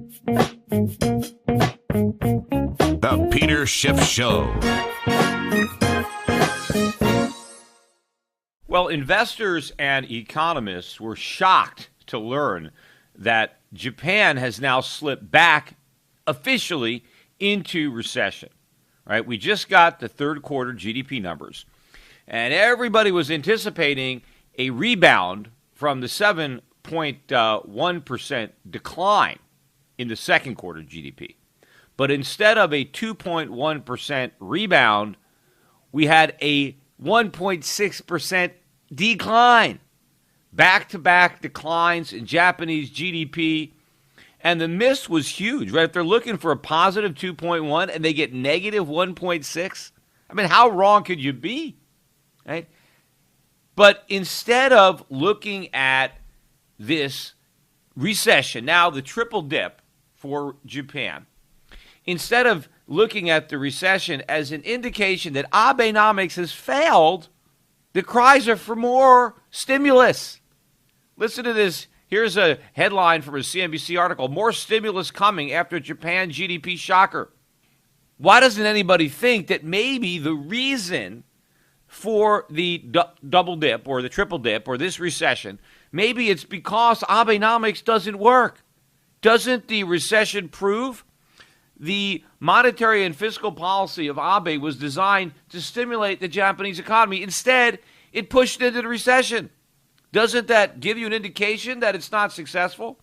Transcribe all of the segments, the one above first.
The Peter Schiff Show. Well, investors and economists were shocked to learn that Japan has now slipped back officially into recession. Right? We just got the third quarter GDP numbers, and everybody was anticipating a rebound from the 7.1% decline in the second quarter GDP. But instead of a 2.1% rebound, we had a 1.6% decline. Back-to-back declines in Japanese GDP. And the miss was huge, right? If they're looking for a positive 2.1 and they get negative 1.6, I mean, how wrong could you be, right? But instead of looking at this recession, now the triple dip for Japan, instead of looking at the recession as an indication that Abenomics has failed, the cries are for more stimulus. Listen to this. Here's a headline from a CNBC article. More stimulus coming after Japan GDP shocker. Why doesn't anybody think that maybe the reason for the double dip or the triple dip or this recession, maybe it's because Abenomics doesn't work? Doesn't the recession prove the monetary and fiscal policy of Abe was designed to stimulate the Japanese economy? Instead, it pushed into the recession. Doesn't that give you an indication that it's not successful?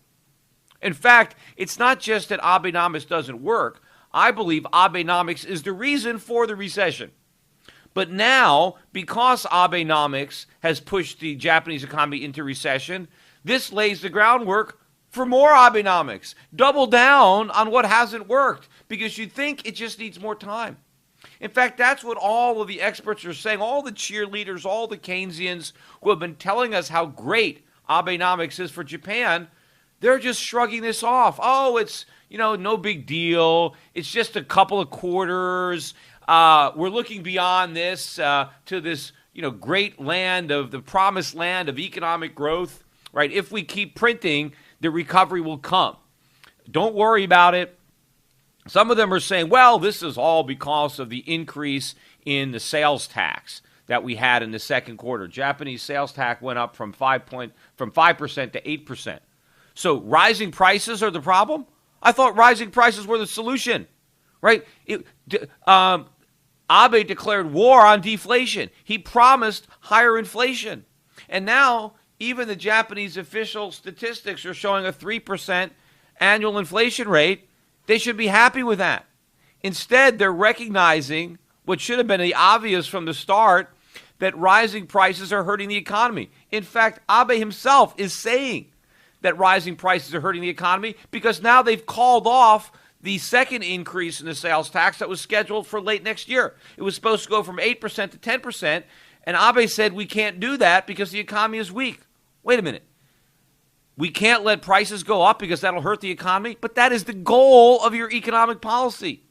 In fact, it's not just that Abenomics doesn't work. I believe Abenomics is the reason for the recession. But now, because Abenomics has pushed the Japanese economy into recession, this lays the groundwork for more Abenomics. Double down on what hasn't worked, because you think it just needs more time. In fact, that's what all of the experts are saying. All the cheerleaders, all the Keynesians who have been telling us how great Abenomics is for Japan, they're just shrugging this off. Oh, it's, no big deal. It's just a couple of quarters. We're looking beyond this to this, great land of the promised land of economic growth, right? If we keep printing, the recovery will come. Don't worry about it. Some of them are saying, well, this is all because of the increase in the sales tax that we had in the second quarter. Japanese sales tax went up from 5% to 8%. So rising prices are the problem? I thought rising prices were the solution, right? Abe declared war on deflation. He promised higher inflation. And now even the Japanese official statistics are showing a 3% annual inflation rate. They should be happy with that. Instead, they're recognizing what should have been the obvious from the start, that rising prices are hurting the economy. In fact, Abe himself is saying that rising prices are hurting the economy because now they've called off the second increase in the sales tax that was scheduled for late next year. It was supposed to go from 8% to 10%, and Abe said we can't do that because the economy is weak. Wait a minute. We can't let prices go up because that'll hurt the economy, but that is the goal of your economic policy,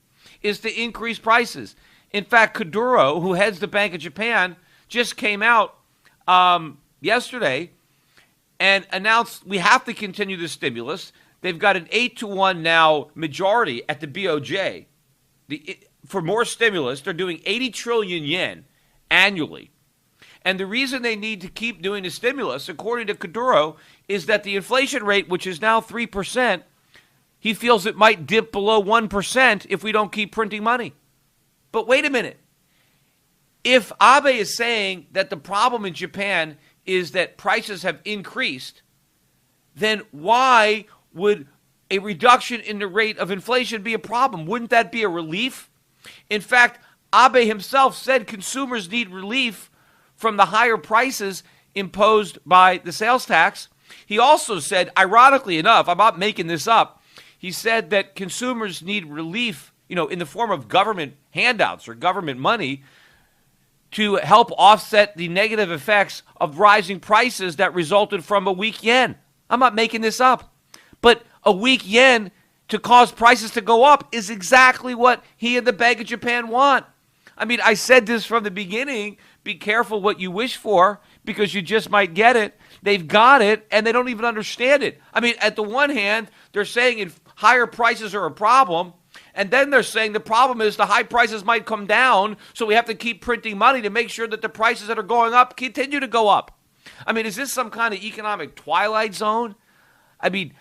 is to increase prices. In fact, Kuduro, who heads the Bank of Japan, just came out yesterday and announced we have to continue the stimulus. They've got an 8-1 now majority at the BoJ. For more stimulus, they're doing 80 trillion yen annually. And the reason they need to keep doing the stimulus, according to Kuduro, is that the inflation rate, which is now 3%, he feels it might dip below 1% if we don't keep printing money. But wait a minute. If Abe is saying that the problem in Japan is that prices have increased, then why would a reduction in the rate of inflation be a problem? Wouldn't that be a relief? In fact, Abe himself said consumers need relief from the higher prices imposed by the sales tax. He also said, ironically enough, I'm not making this up, he said that consumers need relief, in the form of government handouts or government money to help offset the negative effects of rising prices that resulted from a weak yen. I'm not making this up. But a weak yen to cause prices to go up is exactly what he and the Bank of Japan want. I mean, I said this from the beginning. Be careful what you wish for, because you just might get it. They've got it, and they don't even understand it. I mean, at the one hand, they're saying higher prices are a problem, and then they're saying the problem is the high prices might come down, so we have to keep printing money to make sure that the prices that are going up continue to go up. I mean, is this some kind of economic twilight zone? I mean,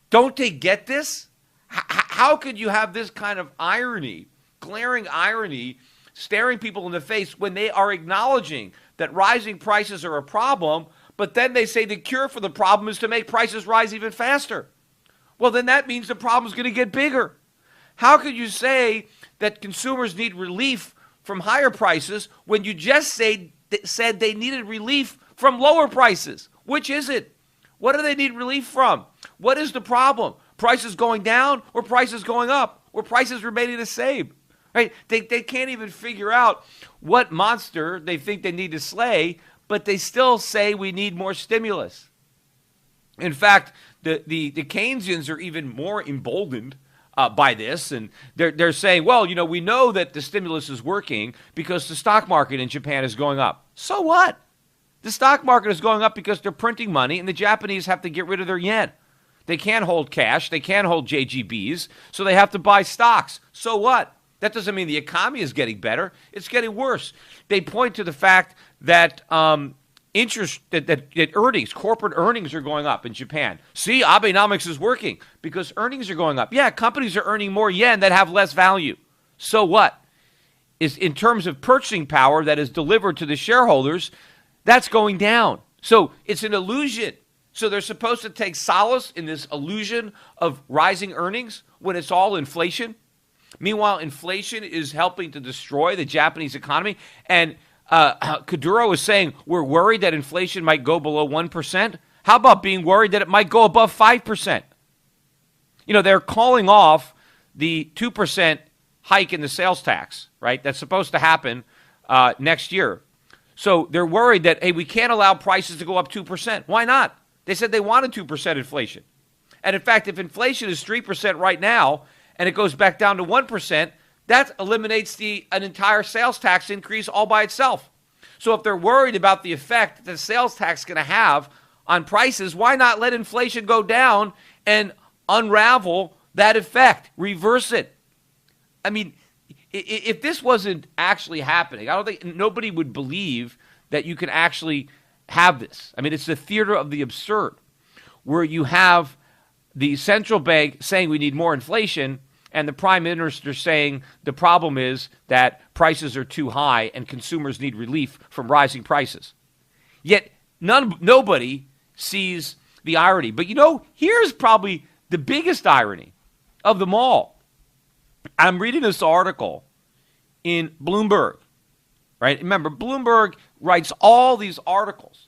don't they get this? How could you have this kind of irony, glaring irony, staring people in the face when they are acknowledging that rising prices are a problem, but then they say the cure for the problem is to make prices rise even faster? Well, then that means the problem is going to get bigger. How could you say that consumers need relief from higher prices when you just said they needed relief from lower prices? Which is it? What do they need relief from? What is the problem? Prices going down or prices going up or prices remaining the same? Right? They can't even figure out what monster they think they need to slay, but they still say we need more stimulus. In fact, the Keynesians are even more emboldened by this, and they're saying, well, we know that the stimulus is working because the stock market in Japan is going up. So what? The stock market is going up because they're printing money, and the Japanese have to get rid of their yen. They can't hold cash. They can't hold JGBs, so they have to buy stocks. So what? That doesn't mean the economy is getting better. It's getting worse. They point to the fact that that earnings, corporate earnings are going up in Japan. See, Abenomics is working because earnings are going up. Yeah, companies are earning more yen that have less value. So what? Is in terms of purchasing power that is delivered to the shareholders, that's going down. So it's an illusion. So they're supposed to take solace in this illusion of rising earnings when it's all inflation. Meanwhile, inflation is helping to destroy the Japanese economy. And Kuduro is saying we're worried that inflation might go below 1%. How about being worried that it might go above 5%? They're calling off the 2% hike in the sales tax, right? That's supposed to happen next year. So they're worried that, hey, we can't allow prices to go up 2%. Why not? They said they wanted 2% inflation. And in fact, if inflation is 3% right now and it goes back down to 1%, that eliminates an entire sales tax increase all by itself. So if they're worried about the effect that the sales tax is going to have on prices, why not let inflation go down and unravel that effect, reverse it? I mean, if this wasn't actually happening, I don't think nobody would believe that you can actually have this. I mean, it's the theater of the absurd, where you have the central bank saying we need more inflation, and the prime minister saying the problem is that prices are too high and consumers need relief from rising prices. Yet nobody sees the irony. But here's probably the biggest irony of them all. I'm reading this article in Bloomberg, right? Remember, Bloomberg writes all these articles,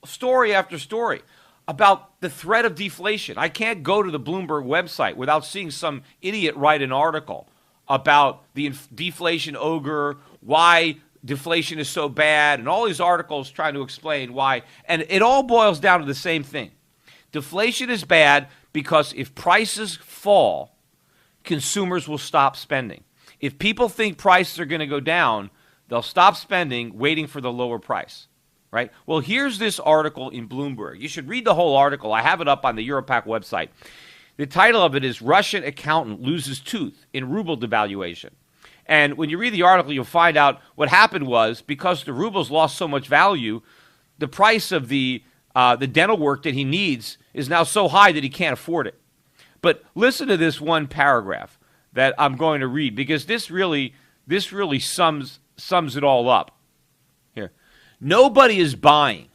story after story, about the threat of deflation. I can't go to the Bloomberg website without seeing some idiot write an article about the deflation ogre, why deflation is so bad, and all these articles trying to explain why. And it all boils down to the same thing. Deflation is bad because if prices fall, consumers will stop spending. If people think prices are going to go down, they'll stop spending, waiting for the lower price. Right? Well, here's this article in Bloomberg. You should read the whole article. I have it up on the Europac website. The title of it is Russian Accountant Loses Tooth in Ruble Devaluation. And when you read the article, you'll find out what happened was because the rubles lost so much value, the price of the dental work that he needs is now so high that he can't afford it. But listen to this one paragraph that I'm going to read because this really sums it all up. Here. Nobody is buying,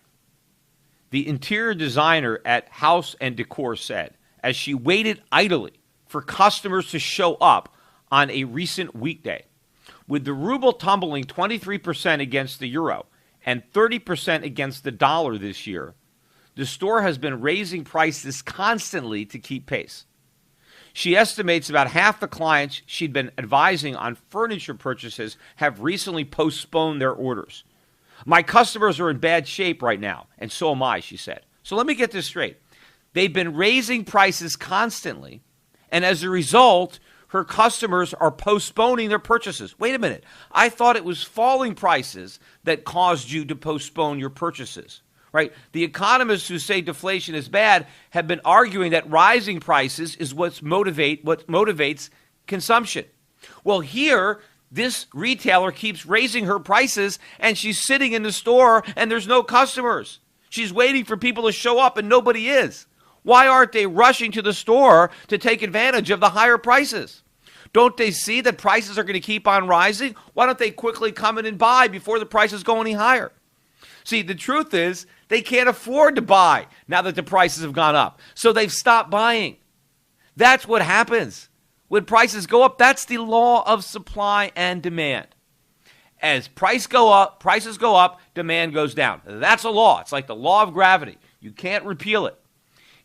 the interior designer at House and Decor said, as she waited idly for customers to show up on a recent weekday. With the ruble tumbling 23% against the euro and 30% against the dollar this year, the store has been raising prices constantly to keep pace. She estimates about half the clients she'd been advising on furniture purchases have recently postponed their orders. My customers are in bad shape right now, and so am I, she said. So let me get this straight. They've been raising prices constantly, and as a result, her customers are postponing their purchases. Wait a minute. I thought it was falling prices that caused you to postpone your purchases, right? The economists who say deflation is bad have been arguing that rising prices is what motivates consumption. Well, here, this retailer keeps raising her prices, and she's sitting in the store, and there's no customers. She's waiting for people to show up, and nobody is. Why aren't they rushing to the store to take advantage of the higher prices? Don't they see that prices are going to keep on rising? Why don't they quickly come in and buy before the prices go any higher? See, the truth is they can't afford to buy now that the prices have gone up. So they've stopped buying. That's what happens. When prices go up, that's the law of supply and demand. As prices go up, demand goes down. That's a law. It's like the law of gravity. You can't repeal it.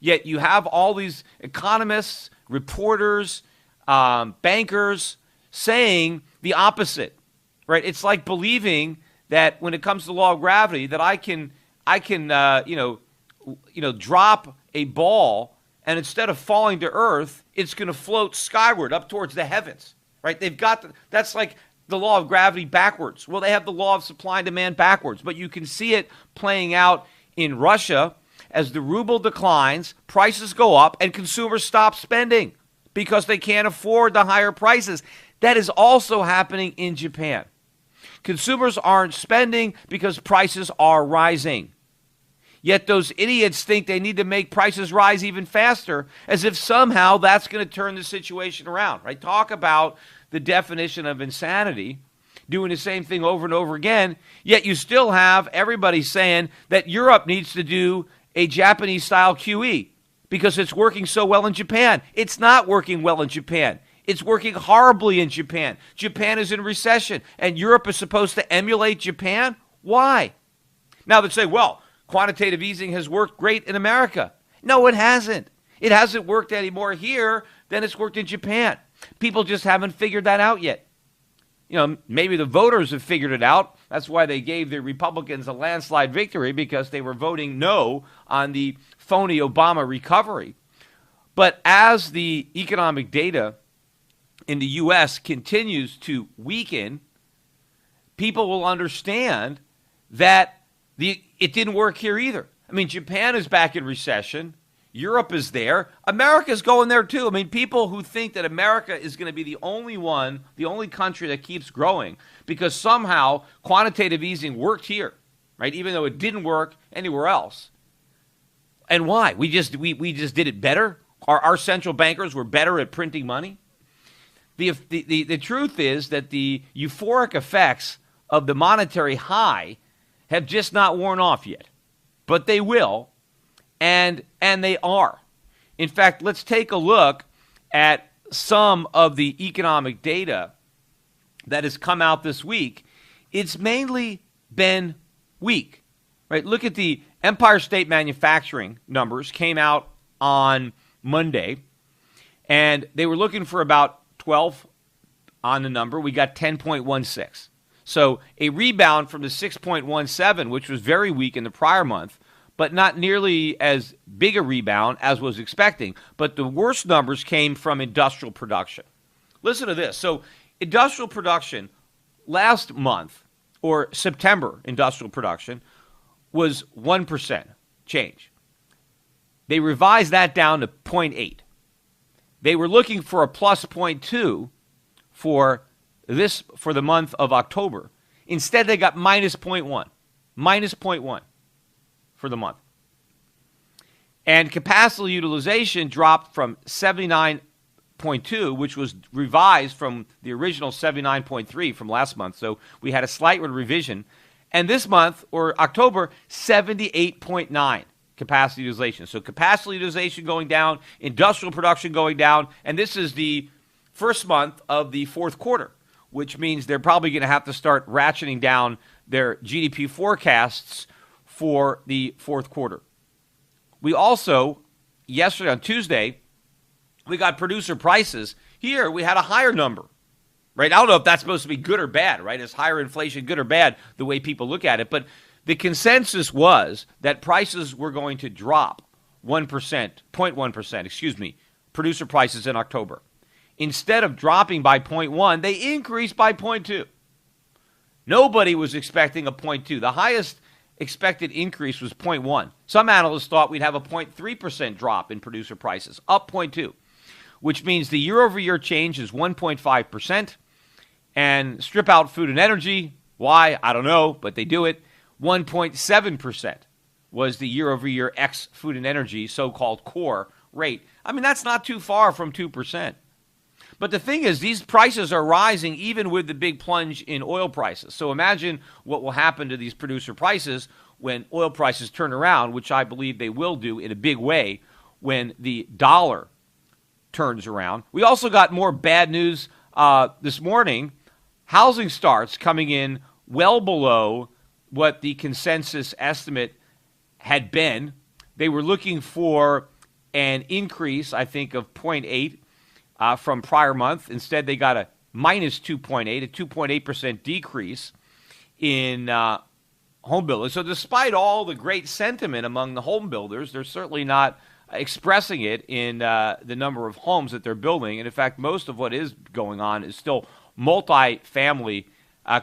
Yet you have all these economists, reporters, bankers saying the opposite, right? It's like believing that when it comes to the law of gravity, that I can drop a ball, and instead of falling to earth, it's going to float skyward up towards the heavens, right? That's like the law of gravity backwards. Well, they have the law of supply and demand backwards, but you can see it playing out in Russia. As the ruble declines, prices go up, and consumers stop spending because they can't afford the higher prices. That is also happening in Japan. Consumers aren't spending because prices are rising. Yet those idiots think they need to make prices rise even faster, as if somehow that's going to turn the situation around, right? Talk about the definition of insanity, doing the same thing over and over again, yet you still have everybody saying that Europe needs to do a Japanese-style QE because it's working so well in Japan. It's not working well in Japan. It's working horribly in Japan. Japan is in recession, and Europe is supposed to emulate Japan? Why? Now they say, well, quantitative easing has worked great in America. No, it hasn't. It hasn't worked any more here than it's worked in Japan. People just haven't figured that out yet. You know, maybe the voters have figured it out. That's why they gave the Republicans a landslide victory, because they were voting no on the phony Obama recovery. But as the economic data in the U.S. continues to weaken, people will understand that it didn't work here either. I mean, Japan is back in recession. Europe is there. America's going there too. I mean, people who think that America is going to be the only country that keeps growing because somehow quantitative easing worked here, right? Even though it didn't work anywhere else. And why? We just did it better? Our central bankers were better at printing money? The truth is that the euphoric effects of the monetary high have just not worn off yet. But they will. And they are. In fact, let's take a look at some of the economic data that has come out this week. It's mainly been weak, right? Look at the Empire State Manufacturing numbers came out on Monday, and they were looking for about 12 on the number. We got 10.16. So a rebound from the 6.17, which was very weak in the prior month, but not nearly as big a rebound as was expecting. But the worst numbers came from industrial production. Listen to this. So industrial production last month, or September industrial production, was 1% change. They revised that down to 0.8. They were looking for a plus 0.2 for the month of October. Instead, they got minus 0.1. Minus 0.1. For the month. And capacity utilization dropped from 79.2, which was revised from the original 79.3 from last month. So we had a slight revision. And this month, or October, 78.9 capacity utilization. So capacity utilization going down, industrial production going down, and this is the first month of the fourth quarter, which means they're probably going to have to start ratcheting down their GDP forecasts for the fourth quarter. We also, yesterday on Tuesday, we got producer prices. Here we had a higher number, right? I don't know if that's supposed to be good or bad, right? Is higher inflation good or bad, the way people look at it? But the consensus was that prices were going to drop 1%, 0.1%, producer prices in October. instead of dropping by 0.1, they increased by 0.2. Nobody was expecting a 0.2. The highest expected increase was 0.1. Some analysts thought we'd have a 0.3% drop in producer prices, up 0.2, which means the year-over-year change is 1.5%. And strip out food and energy. Why? I don't know, but they do it. 1.7% was the year-over-year ex food and energy, so-called core rate. I mean, that's not too far from 2%. But the thing is, these prices are rising even with the big plunge in oil prices. So imagine what will happen to these producer prices when oil prices turn around, which I believe they will do in a big way when the dollar turns around. We also got more bad news this morning. Housing starts coming in well below what the consensus estimate had been. They were looking for an increase, I think, of 0.8 from prior month. Instead, they got a minus 2.8, a 2.8% decrease in home builders. So despite all the great sentiment among the home builders, they're certainly not expressing it in the number of homes that they're building. And in fact, most of what is going on is still multi-family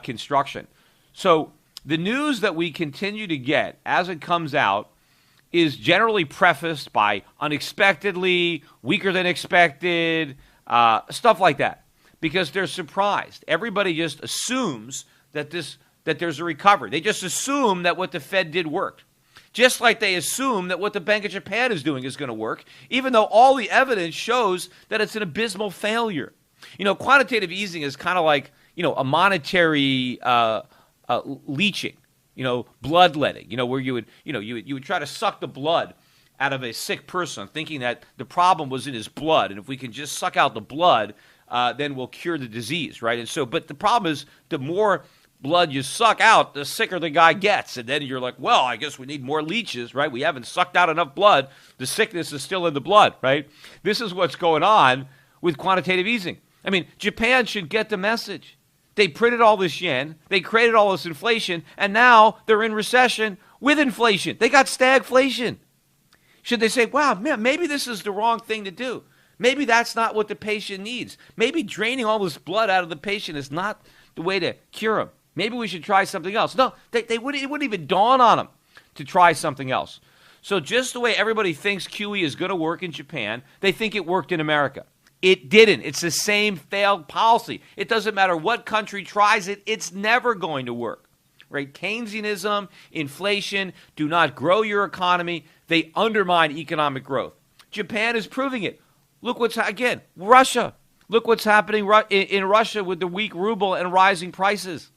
construction. So the news that we continue to get as it comes out is generally prefaced by unexpectedly, weaker than expected, stuff like that, because they're surprised. Everybody just assumes that there's a recovery. They just assume that what the Fed did worked. Just like they assume that what the Bank of Japan is doing is going to work, even though all the evidence shows that it's an abysmal failure. You know, quantitative easing is kind of like, a monetary leeching, bloodletting, where you would try to suck the blood out of a sick person, thinking that the problem was in his blood, and if we can just suck out the blood, then we'll cure the disease, right? And so, but the problem is, the more blood you suck out, the sicker the guy gets, and then you're like, well, I guess we need more leeches, right? We haven't sucked out enough blood. The sickness is still in the blood, right? This is what's going on with quantitative easing. I mean, Japan should get the message. They printed all this yen, they created all this inflation, and now they're in recession with inflation. They got stagflation. Should they say, wow, man, maybe this is the wrong thing to do? Maybe that's not what the patient needs. Maybe draining all this blood out of the patient is not the way to cure him. Maybe we should try something else. No, it wouldn't even dawn on them to try something else. So just the way everybody thinks QE is going to work in Japan, they think it worked in America. It didn't. It's the same failed policy. It doesn't matter what country tries it, it's never going to work. Right? Keynesianism, inflation do not grow your economy. They undermine economic growth. Japan is proving it. Look what's, again, Russia. Look what's happening in Russia with the weak ruble and rising prices.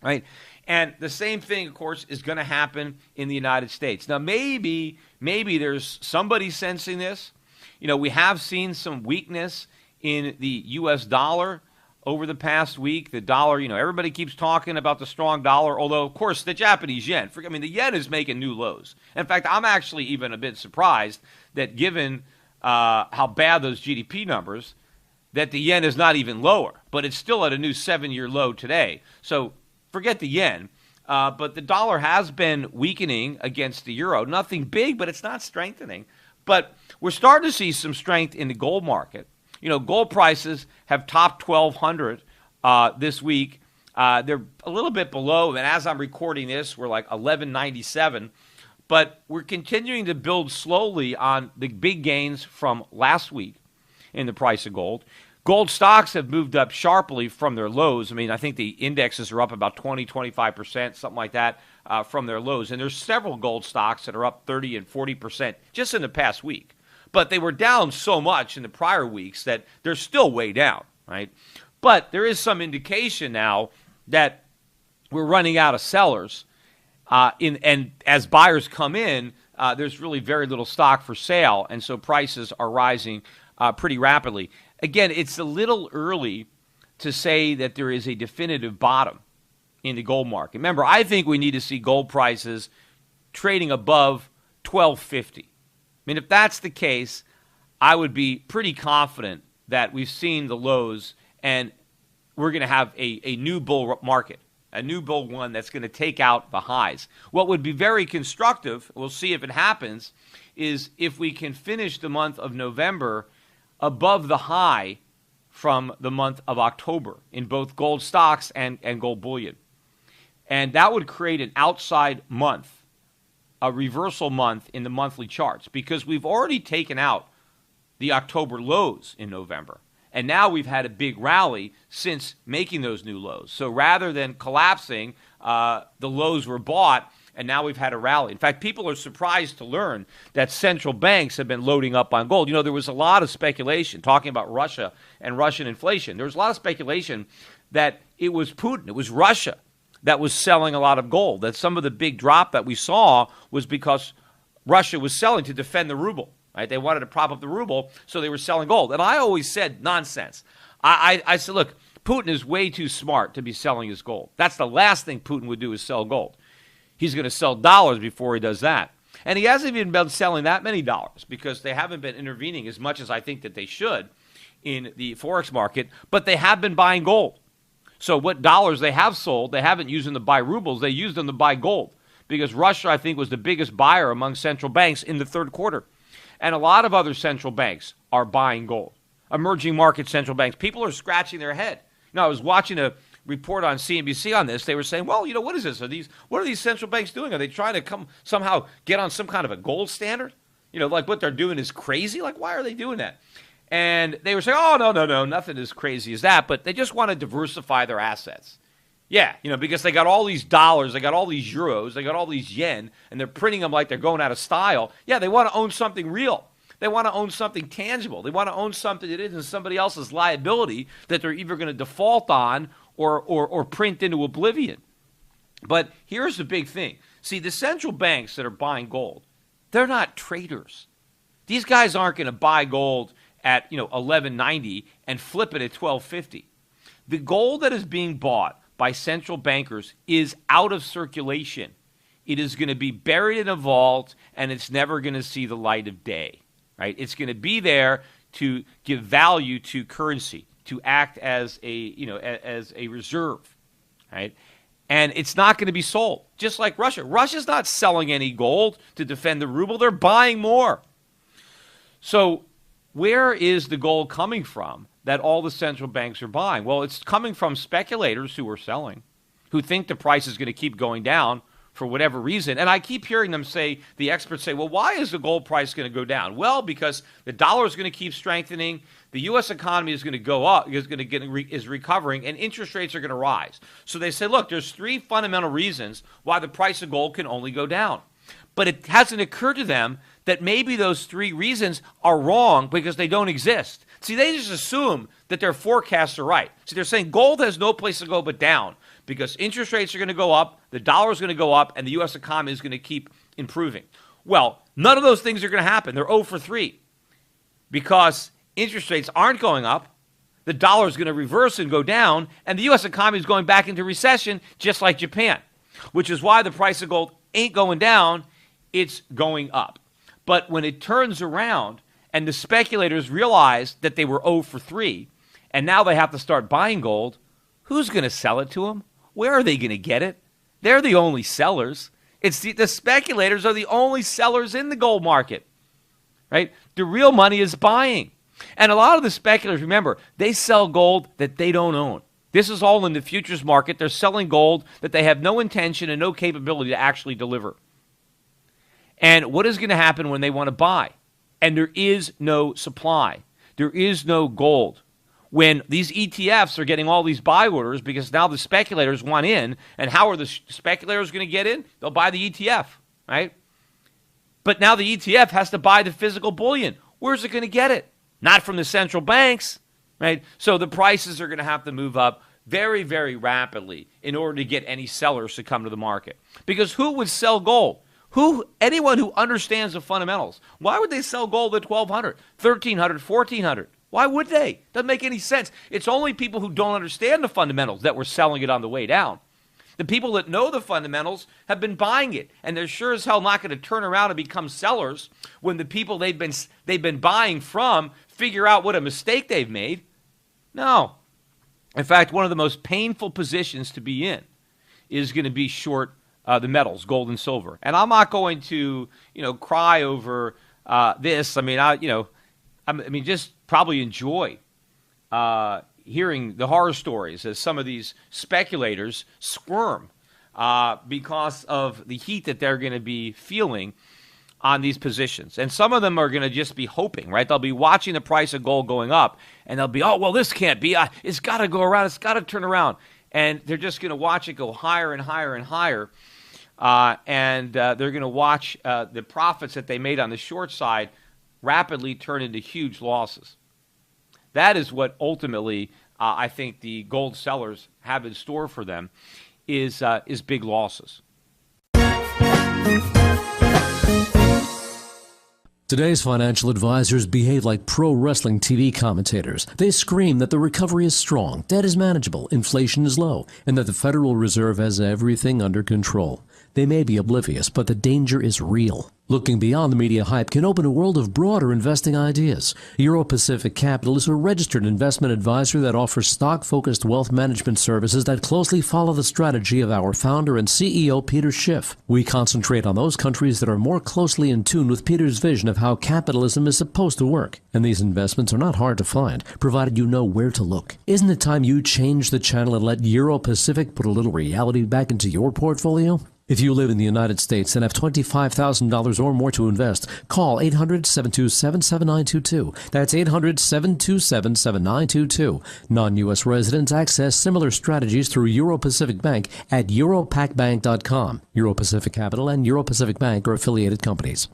Right? And the same thing, of course, is going to happen in the United States. Now, maybe there's somebody sensing this. We have seen some weakness in the U.S. dollar over the past week. The dollar, everybody keeps talking about the strong dollar, although, of course, the Japanese yen. The yen is making new lows. In fact, I'm actually even a bit surprised that given how bad those GDP numbers, that the yen is not even lower. But it's still at a new 7-year low today. So forget the yen. But the dollar has been weakening against the euro. Nothing big, but it's not strengthening. But we're starting to see some strength in the gold market. Gold prices have topped 1,200 this week. They're a little bit below, and as I'm recording this, we're like 1197. But we're continuing to build slowly on the big gains from last week in the price of gold. Gold stocks have moved up sharply from their lows. I think the indexes are up about 20, 25%, something like that, from their lows. And there's several gold stocks that are up 30 and 40% just in the past week. But they were down so much in the prior weeks that they're still way down, right? But there is some indication now that we're running out of sellers. And as buyers come in, there's really very little stock for sale. And so prices are rising pretty rapidly. Again, it's a little early to say that there is a definitive bottom in the gold market. Remember, I think we need to see gold prices trading above $1,250. If that's the case, I would be pretty confident that we've seen the lows and we're going to have a new bull market, a new bull one that's going to take out the highs. What would be very constructive, we'll see if it happens, is if we can finish the month of November above the high from the month of October in both gold stocks and gold bullion. And that would create an outside month, a reversal month in the monthly charts, because we've already taken out the October lows in November. And now we've had a big rally since making those new lows. So rather than collapsing, the lows were bought, and now we've had a rally. In fact, people are surprised to learn that central banks have been loading up on gold. You know, there was a lot of speculation talking about Russia and Russian inflation. There was a lot of speculation that it was Putin, it was Russia that was selling a lot of gold, that some of the big drop that we saw was because Russia was selling to defend the ruble. Right? They wanted to prop up the ruble, so they were selling gold. And I always said, nonsense. I said, look, Putin is way too smart to be selling his gold. That's the last thing Putin would do is sell gold. He's going to sell dollars before he does that. And he hasn't even been selling that many dollars because they haven't been intervening as much as I think that they should in the Forex market, but they have been buying gold. So what dollars they have sold, they haven't used them to buy rubles, they used them to buy gold because Russia, I think, was the biggest buyer among central banks in the third quarter. And a lot of other central banks are buying gold. Emerging market central banks. People are scratching their head. You know, I was watching a report on CNBC on this. They were saying, well, you know, what is this? What are these central banks doing? Are they trying to somehow get on some kind of a gold standard? You know, like what they're doing is crazy? Like, why are they doing that? And they were saying, oh, no, nothing as crazy as that. But they just want to diversify their assets. Yeah, you know, because they got all these dollars, they got all these euros, they got all these yen, and they're printing them like they're going out of style. Yeah, they want to own something real. They want to own something tangible. They want to own something that isn't somebody else's liability that they're either going to default on or print into oblivion. But here's the big thing. See, the central banks that are buying gold, they're not traders. These guys aren't going to buy gold at, you know, $11.90 and flip it at $12.50. The gold that is being bought by central bankers is out of circulation. It is going to be buried in a vault, and it's never going to see the light of day. Right? It's going to be there to give value to currency, to act as as a reserve, right? And it's not going to be sold, just like Russia. Russia's not selling any gold to defend the ruble. They're buying more. So where is the gold coming from that all the central banks are buying? Well, it's coming from speculators who are selling, who think the price is going to keep going down for whatever reason. And I keep hearing them say, the experts say, well, why is the gold price going to go down? Well, because the dollar is going to keep strengthening, the U.S. economy is going to go up, is recovering, and interest rates are going to rise. So they say, look, there's three fundamental reasons why the price of gold can only go down. But it hasn't occurred to them that maybe those three reasons are wrong because they don't exist. See, they just assume that their forecasts are right. See, they're saying gold has no place to go but down because interest rates are going to go up, the dollar is going to go up, and the U.S. economy is going to keep improving. Well, none of those things are going to happen. They're 0 for 3 because interest rates aren't going up, the dollar is going to reverse and go down, and the U.S. economy is going back into recession just like Japan, which is why the price of gold ain't going down, it's going up. But when it turns around and the speculators realize that they were 0 for 3, and now they have to start buying gold, who's going to sell it to them? Where are they going to get it? They're the only sellers. The speculators are the only sellers in the gold market, right? The real money is buying. And a lot of the speculators, remember, they sell gold that they don't own. This is all in the futures market. They're selling gold that they have no intention and no capability to actually deliver. And what is going to happen when they want to buy? And there is no supply. There is no gold. When these ETFs are getting all these buy orders because now the speculators want in, and how are the speculators going to get in? They'll buy the ETF, right? But now the ETF has to buy the physical bullion. Where's it going to get it? Not from the central banks, right? So the prices are going to have to move up very, very rapidly in order to get any sellers to come to the market. Because who would sell gold? Anyone who understands the fundamentals. Why would they sell gold at $1,200, $1,300, $1,400? Why would they? Doesn't make any sense. It's only people who don't understand the fundamentals that were selling it on the way down. The people that know the fundamentals have been buying it, and they're sure as hell not going to turn around and become sellers when the people they've been buying from figure out what a mistake they've made. No. In fact, one of the most painful positions to be in is going to be short the metals, gold and silver. And I'm not going to, cry over this. I mean, just probably enjoy hearing the horror stories as some of these speculators squirm because of the heat that they're going to be feeling on these positions. And some of them are going to just be hoping, right? They'll be watching the price of gold going up, and they'll be, oh, well, this can't be. It's got to go around. It's got to turn around. And they're just going to watch it go higher and higher and higher. And they're going to watch the profits that they made on the short side rapidly turn into huge losses. That is what ultimately I think the gold sellers have in store for them is big losses. Today's financial advisors behave like pro wrestling TV commentators. They scream that the recovery is strong, debt is manageable, inflation is low, and that the Federal Reserve has everything under control. They may be oblivious, but the danger is real. Looking beyond the media hype can open a world of broader investing ideas. Euro Pacific Capital is a registered investment advisor that offers stock-focused wealth management services that closely follow the strategy of our founder and CEO, Peter Schiff. We concentrate on those countries that are more closely in tune with Peter's vision of how capitalism is supposed to work. And these investments are not hard to find, provided you know where to look. Isn't it time you change the channel and let Euro Pacific put a little reality back into your portfolio? If you live in the United States and have $25,000 or more to invest, call 800-727-7922. That's 800-727-7922. Non-U.S. residents access similar strategies through Euro Pacific Bank at europacbank.com. Euro Pacific Capital and Euro Pacific Bank are affiliated companies.